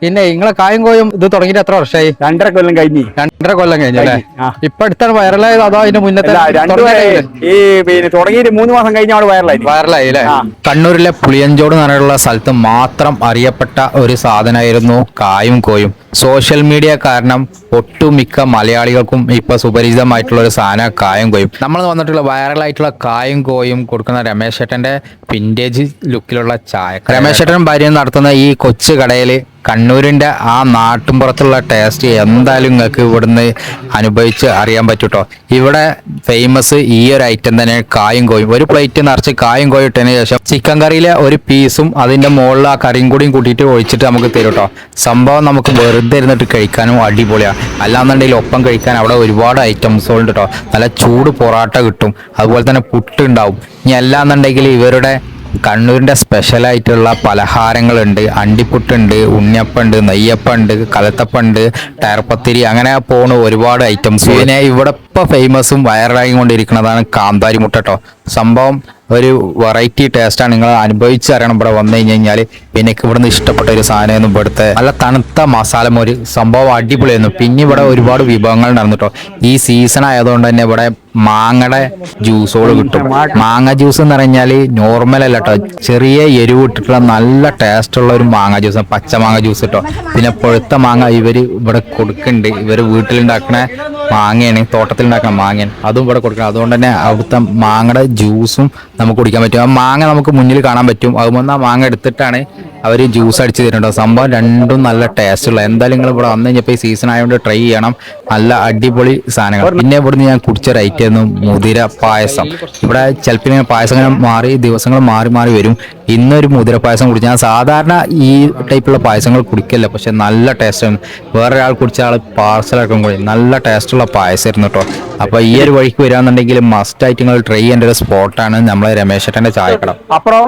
പിന്നെ നിങ്ങളെ കായും കോയും ഇത് തുടങ്ങിയിട്ട് എത്ര വർഷമായി? 2.5 കൊല്ലം കഴിഞ്ഞു. 2.5 കൊല്ലം കഴിഞ്ഞു അല്ലേ? ഇപ്പൊ അടുത്താണ് വൈറലായത് അതോ അതിന്റെ മുന്നത്തെ? ഈ പിന്നെ തുടങ്ങിയിട്ട് 3 മാസം കഴിഞ്ഞാണ് വൈറലായി അല്ലേ? കണ്ണൂരിലെ പുളിയഞ്ചോട് എന്നുള്ള സ്ഥലത്ത് മാത്രം അറിയപ്പെട്ട ഒരു സാധനമായിരുന്നു കായും കോയും. സോഷ്യൽ മീഡിയ കാരണം ഒട്ടുമിക്ക മലയാളികൾക്കും ഇപ്പൊ സുപരിചിതമായിട്ടുള്ള ഒരു സാധനം കായും കോയും. നമ്മൾ വന്നിട്ടുള്ള വൈറലായിട്ടുള്ള കായും കോയും കൊടുക്കുന്ന രമേശ് ചേട്ടന്റെ വിന്റേജ് ലുക്കിലുള്ള ചായ. രമേശ് ചേട്ടനും ഭാര്യയും നടത്തുന്ന ഈ കൊച്ചു കടയിൽ കണ്ണൂരിന്റെ ആ നാട്ടുമ്പുറത്തുള്ള ടേസ്റ്റ് എന്തായാലും നിങ്ങൾക്ക് ഇവിടുന്ന് അനുഭവിച്ച് അറിയാൻ പറ്റൂട്ടോ. ഇവിടെ ഫേമസ് ഈ ഒരു ഐറ്റം തന്നെ കായും കോയും. ഒരു പ്ലേറ്റ് നിറച്ച് കായും കോയും ഇട്ടതിന് ശേഷം ചിക്കൻ കറിയിലെ ഒരു പീസും അതിന്റെ മുകളിൽ ആ കറിയും കൂടിയും കൂട്ടിയിട്ട് ഒഴിച്ചിട്ട് നമുക്ക് തരും കേട്ടോ. സംഭവം നമുക്ക് വെറുതെ ഇരുന്നിട്ട് കഴിക്കാനും അടിപൊളിയാണ്. അല്ലാന്നുണ്ടെങ്കിൽ ഒപ്പം കഴിക്കാൻ അവിടെ ഒരുപാട് ഐറ്റംസ് ഉണ്ട് കേട്ടോ. നല്ല ചൂട് പൊറാട്ട കിട്ടും, അതുപോലെ തന്നെ പുട്ട് ഉണ്ടാവും. ഇനി അല്ലാന്നുണ്ടെങ്കിൽ ഇവരുടെ കണ്ണൂരിന്റെ സ്പെഷ്യൽ ആയിട്ടുള്ള പലഹാരങ്ങളുണ്ട്. അണ്ടിപ്പുട്ടുണ്ട്, ഉണ്ണിയപ്പുണ്ട്, നെയ്യപ്പുണ്ട്, കലത്തപ്പുണ്ട്, ടയർപ്പത്തിരി, അങ്ങനെ പോണ ഒരുപാട് ഐറ്റംസ്. പിന്നെ ഇവിടെ ഇപ്പൊ ഫേമസും വൈറലായി കൊണ്ടിരിക്കുന്നതാണ് കാന്താരി മുട്ട കേട്ടോ. സംഭവം ഒരു വെറൈറ്റി ടേസ്റ്റാണ്. നിങ്ങൾ അനുഭവിച്ചറിയണം ഇവിടെ വന്നു കഴിഞ്ഞാൽ. പിന്നെ ഇവിടുന്ന് ഇഷ്ടപ്പെട്ട ഒരു സാധനമായിരുന്നു ഇവിടുത്തെ നല്ല തണുത്ത മസാലമോര്. സംഭവം അടിപൊളിയായിരുന്നു. പിന്നെ ഇവിടെ ഒരുപാട് വിഭവങ്ങൾ നടന്നു കേട്ടോ. ഈ സീസൺ ആയതുകൊണ്ട് തന്നെ ഇവിടെ മാങ്ങയുടെ ജ്യൂസുകൾ കിട്ടും. മാങ്ങ ജ്യൂസ് എന്ന് പറഞ്ഞാൽ നോർമൽ അല്ല കേട്ടോ, ചെറിയ എരിവ് ഇട്ടിട്ടുള്ള നല്ല ടേസ്റ്റുള്ള ഒരു മാങ്ങ ജ്യൂസ്, പച്ചമാങ്ങ ജ്യൂസ് കേട്ടോ. പിന്നെ പഴുത്ത മാങ്ങ ഇവര് ഇവിടെ കൊടുക്കുന്നുണ്ട്. ഇവര് വീട്ടിലുണ്ടാക്കുന്ന മാങ്ങയാണ്, തോട്ടത്തിലുണ്ടാക്കുന്ന മാങ്ങയാണ്, അതും ഇവിടെ കൊടുക്കണം. അതുകൊണ്ട് തന്നെ അവിടുത്തെ മാങ്ങയുടെ ജ്യൂസും നമുക്ക് കുടിക്കാൻ പറ്റും. ആ മാങ്ങ നമുക്ക് മുന്നിൽ കാണാൻ പറ്റും. അതുപോലെ ആ മാങ്ങ എടുത്തിട്ടാണ് അവർ ജ്യൂസ് അടിച്ച് തരുന്നുണ്ടോ. സംഭവം രണ്ടും നല്ല ടേസ്റ്റുള്ള. എന്തായാലും നിങ്ങൾ ഇവിടെ വന്നു കഴിഞ്ഞപ്പോൾ ഈ സീസൺ ആയതുകൊണ്ട് ട്രൈ ചെയ്യണം. നല്ല അടിപൊളി സാധനങ്ങൾ. പിന്നെ ഇവിടുന്ന് ഞാൻ കുടിച്ച ഒരു ഐറ്റം ആയിരുന്നു മുതിര പായസം. ഇവിടെ ചിലപ്പോൾ ഇങ്ങനെ പായസം ഇങ്ങനെ മാറി ദിവസങ്ങൾ മാറി മാറി വരും. ഇന്നൊരു മുതിര പായസം കുടിച്ചു. ഞാൻ സാധാരണ ഈ ടൈപ്പുള്ള പായസങ്ങൾ കുടിക്കില്ല, പക്ഷെ നല്ല ടേസ്റ്റാണ്. വേറൊരാൾ കുടിച്ച ആൾ പാർസലൊക്കെ കൂടി നല്ല ടേസ്റ്റുള്ള പായസമായിരുന്നു കേട്ടോ. അപ്പൊ ഈ ഒരു വഴിക്ക് വരാന്നുണ്ടെങ്കിൽ മസ്റ്റ് ആയിട്ട് നിങ്ങൾ ട്രൈ ചെയ്യേണ്ട ഒരു സ്പോട്ടാണ് നമ്മളെ രമേശ് ചേട്ടന്റെ ചായക്കട. അപ്പുറം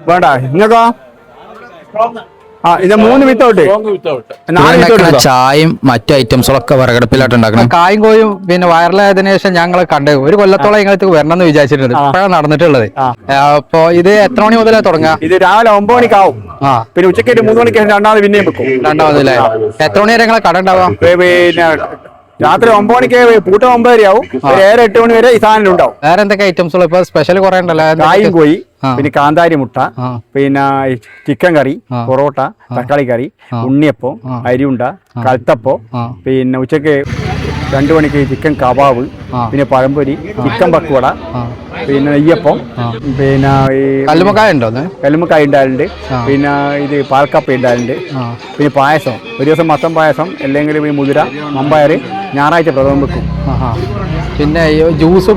വേണ്ട നിങ്ങൾക്കോ? ഇത് 3 വിത്തൗട്ട് ചായയും മറ്റു ഐറ്റംസുകളൊക്കെ വിറകടുപ്പിലായിട്ട് ഉണ്ടാക്കണം. കായും കോയും പിന്നെ വൈറലായതിനു ശേഷം ഞങ്ങൾ കണ്ട് ഒരു കൊല്ലത്തോളം ഞങ്ങൾക്ക് വരണം എന്ന് വിചാരിച്ചിട്ടുണ്ട്. ഇപ്പോഴാണ് നടന്നിട്ടുള്ളത്. അപ്പൊ ഇത് എത്ര മണി മുതലേ തുടങ്ങാം? ഇത് രാവിലെ 9 മണിക്കാവും. പിന്നെ ഉച്ചയ്ക്ക് 3 മണിക്ക് രണ്ടാമത് പിന്നെയും വെക്കും. രണ്ടാമതല്ലേ? എത്ര മണി വരെ ഞങ്ങളെ കട ഉണ്ടാവാം? പിന്നെ രാത്രി 9 മണിക്ക് പൂട്ട 9 ആവും. 7-8 മണി വരെ ഈ സാധനം ഉണ്ടാവും. വേറെ എന്തൊക്കെ ഐറ്റംസ് ഇപ്പൊ സ്പെഷ്യൽ കുറെ ഉണ്ടല്ലോ. കായും കോയി, പിന്നെ കാന്താരി മുട്ട, പിന്നെ ചിക്കൻ കറി, പൊറോട്ട, തക്കാളി കറി, ഉണ്ണിയപ്പം, അരിയുണ്ട, കൽത്തപ്പം, പിന്നെ ഉച്ചക്ക് 2 മണിക്ക് ചിക്കൻ കബാബ്, പിന്നെ പഴംപൊരി, ചിക്കൻ പക്കുവട, പിന്നെ നെയ്യപ്പം, പിന്നെ ഈ കല്ലുമക്കായ ഉണ്ടോ? കല്ലുമക്കായ ഉണ്ടായിട്ടുണ്ട്. പിന്നെ ഇത് പാൽക്കപ്പ ഉണ്ടായിട്ടുണ്ട്. പിന്നെ പായസം ഒരു ദിവസം മത്തം പായസം, അല്ലെങ്കിൽ ഈ മുതിര, മമ്പയർ ഞായറാഴ്ച പ്രഥമം വെക്കും. പിന്നെ ജ്യൂസ്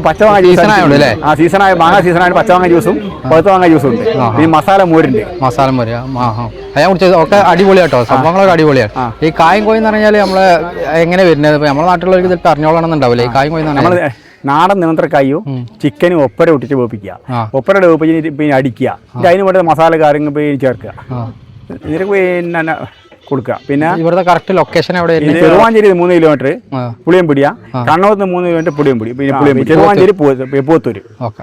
പച്ചമാങ്ങ സീസണായ മാങ്ങ സീസണായ പച്ചമാങ്ങ ജ്യൂസും പഴുത്ത മാങ്ങ ജ്യൂസും ഉണ്ട്. പിന്നെ മസാല മോരുണ്ട്. മസാല മോര് ഞാൻ കുടിച്ചത് ഒക്കെ അടിപൊളിയാട്ടോ. സംഭവങ്ങളൊക്കെ അടിപൊളിയാണ്. ഈ കായും കോയും എന്ന് പറഞ്ഞാൽ നമ്മള് എങ്ങനെ വരുന്നത്? നമ്മുടെ നാട്ടിലുള്ളവർക്ക് ഇതിൽ അറിഞ്ഞോളണമെന്നുണ്ടാവില്ല. ഈ കായും കോയും നമ്മൾ നാടൻ നേന്ത്രക്കായും ചിക്കനും ഒപ്പര ഇട്ടിട്ട് വേപ്പിക്കുക. ഒപ്പരയുടെ വേപ്പിച്ച് പിന്നെ അടിക്കുക. അതിന് വേണ്ട മസാല കാര്യങ്ങൾ ചേർക്കുക. ഇതിന് പിന്നെ കൊടുക്കുക. പിന്നെ ഇവിടുത്തെ കറക്റ്റ് ലൊക്കേഷൻ എവിടെ? ചെറുവാഞ്ചേരി 3 കിലോമീറ്റർ പുളിയംപിടിയ, കണ്ണൂർന്ന് 3 കിലോമീറ്റർ പുളിയംപിടി, പിന്നെ പുളിയംപിടി, ചെറുവാഞ്ചേരി പോത്തൂര്. ഓക്കെ.